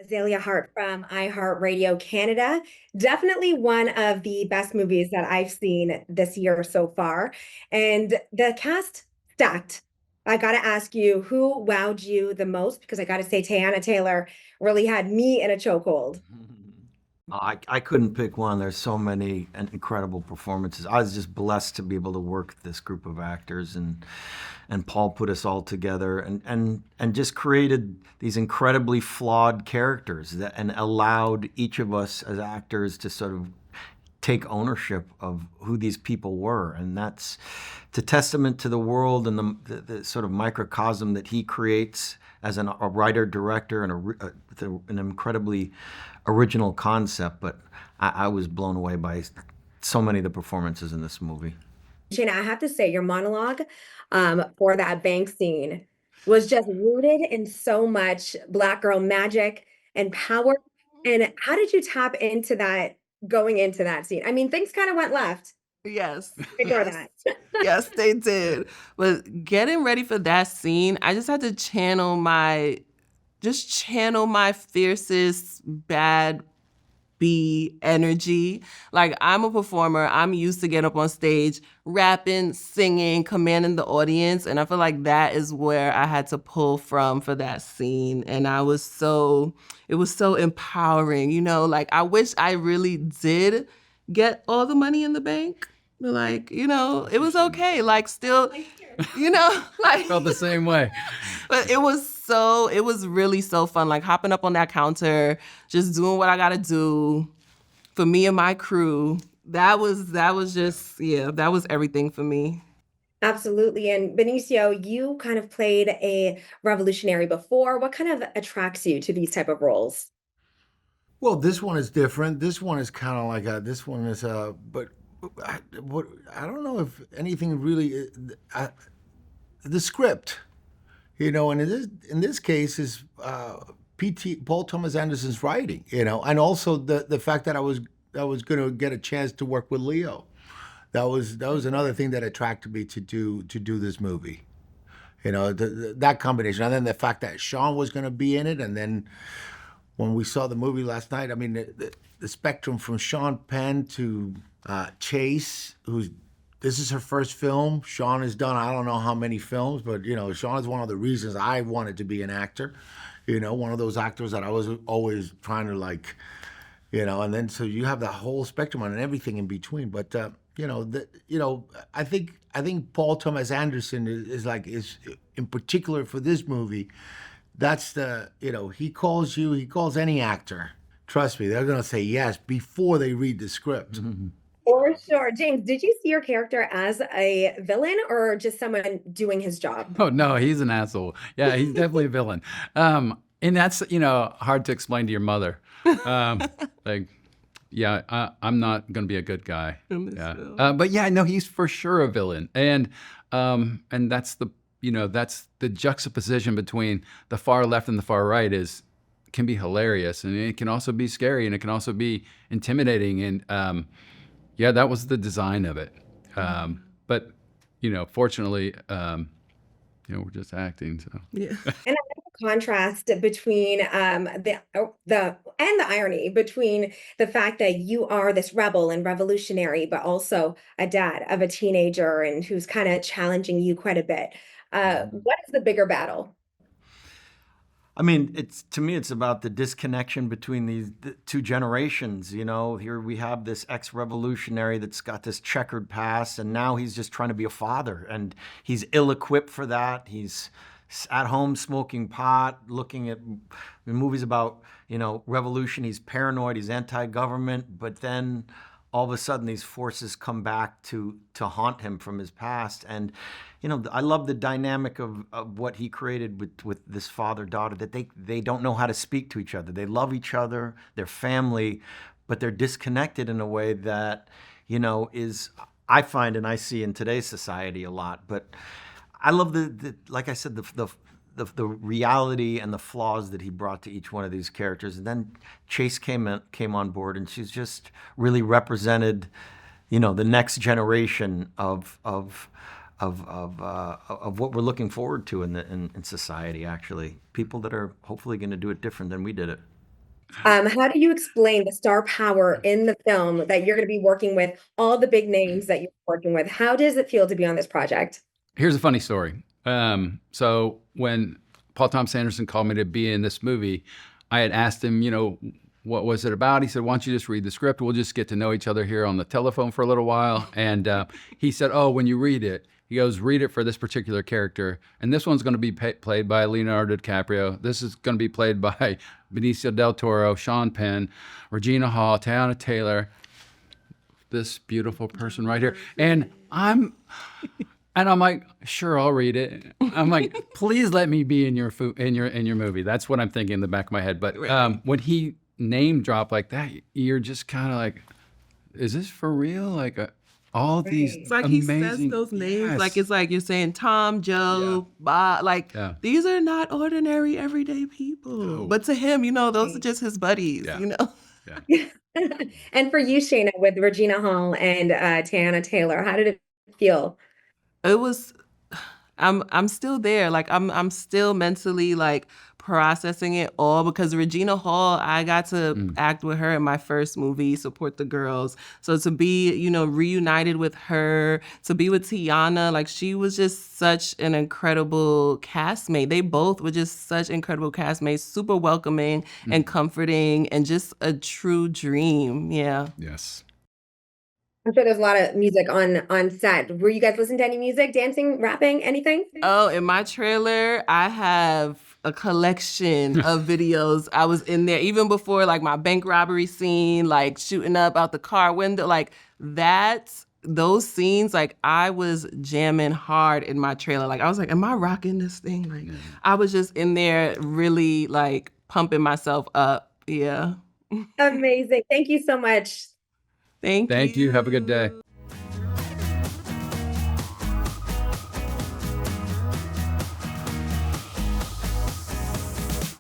Azalea Hart from iHeartRadio Canada. Definitely one of the best movies that I've seen this year so far. And the cast stacked. I got to ask you, who wowed you the most? Because I got to say, Teyana Taylor really had me in a chokehold. I couldn't pick one. There's so many incredible performances. I was just blessed to be able to work with this group of actors, and Paul put us all together and just created these incredibly flawed characters and allowed each of us as actors to sort of take ownership of who these people were. And that's it's a testament to the world and the sort of microcosm that he creates as a writer director and an incredibly original concept. But I was blown away by so many of the performances in this movie. Shayna, I have to say, your monologue for that bank scene was just rooted in so much Black girl magic and power. And how did you tap into that going into that scene? I mean, things kind of went left. Yes, Ignore yes, that. yes, they did. But getting ready for that scene, I just had to channel my fiercest bad B energy. Like, I'm a performer. I'm used to getting up on stage, rapping, singing, commanding the audience. And I feel like that is where I had to pull from for that scene. And it was so empowering, like I wish I really did get all the money in the bank. But like, it was okay. Like still, like Felt the same way. but it was really so fun, like hopping up on that counter, just doing what I gotta do for me and my crew. That was everything for me. Absolutely. And Benicio, you kind of played a revolutionary before. What kind of attracts you to these type of roles? Well, this one is different. This one is kind of like this one is but I don't know if anything really the script, and in this case is P.T. Paul Thomas Anderson's writing, and also the fact that I was going to get a chance to work with Leo. That was another thing that attracted me to do this movie. That combination, and then the fact that Sean was going to be in it, and then when we saw the movie last night, I mean, the spectrum from Sean Penn to Chase, this is her first film. Sean has done I don't know how many films, but Sean is one of the reasons I wanted to be an actor. One of those actors that I was always trying to like, and then so you have the whole spectrum and everything in between. But I think Paul Thomas Anderson is in particular for this movie. That's he calls any actor. Trust me, they're gonna say yes before they read the script. For sure. James, did you see your character as a villain or just someone doing his job? Oh no, he's an asshole. Yeah, he's definitely a villain. And that's hard to explain to your mother. Like, yeah, I'm not gonna be a good guy. In this Yeah, film. but yeah, no, he's for sure a villain, and that's the juxtaposition between the far left and the far right can be hilarious, and it can also be scary, and it can also be intimidating, and yeah, that was the design of it. But fortunately, we're just acting, so. Yeah. And I like the contrast between the and the irony between the fact that you are this rebel and revolutionary, but also a dad of a teenager and who's kind of challenging you quite a bit. What is the bigger battle? I mean, to me, it's about the disconnection between the two generations. Here we have this ex-revolutionary that's got this checkered past, and now he's just trying to be a father, and he's ill-equipped for that. He's at home smoking pot, looking at movies about revolution. He's paranoid. He's anti-government, but then all of a sudden these forces come back to haunt him from his past. And I love the dynamic of what he created with this father-daughter, that they don't know how to speak to each other. They love each other, they're family, but they're disconnected in a way that is, I find, and I see in today's society a lot. But I love like I said, the reality and the flaws that he brought to each one of these characters. And then Chase came on board, and she's just really represented, the next generation of what we're looking forward to in society. Actually, people that are hopefully going to do it different than we did it. How do you explain the star power in the film that you're going to be working with all the big names that you're working with? How does it feel to be on this project? Here's a funny story. So when Paul Thomas Anderson called me to be in this movie, I had asked him, what was it about? He said, why don't you just read the script? We'll just get to know each other here on the telephone for a little while. And he said, oh, when you read it, he goes, read it for this particular character. And this one's going to be played by Leonardo DiCaprio. This is going to be played by Benicio del Toro, Sean Penn, Regina Hall, Teyana Taylor, this beautiful person right here. And I'm like, sure, I'll read it. I'm like, please let me be in your movie. That's what I'm thinking in the back of my head. But when he name dropped like that, you're just kind of like, is this for real? Like all these It's like amazing, he says those names, yes. like it's like you're saying Tom, Joe, Bob. Like these are not ordinary, everyday people. No. But to him, those are just his buddies. And for you, Shayna, with Regina Hall and Teyana Taylor, how did it feel? It was. I'm still there. Like I'm still mentally like processing it all because Regina Hall, I got to act with her in my first movie, Support the Girls. So to be, reunited with her, to be with Teyana, like she was just such an incredible castmate. They both were just such incredible castmates, super welcoming and comforting and just a true dream. Yeah. Yes. I'm sure there's a lot of music on set. Were you guys listening to any music, dancing, rapping, anything? Oh, in my trailer, I have a collection of videos. I was in there even before like my bank robbery scene, like shooting up out the car window, like those scenes, like I was jamming hard in my trailer. Like I was like, am I rocking this thing? Like I was just in there really like pumping myself up. Yeah. Amazing. Thank you so much. Thank you. Thank you. Have a good day.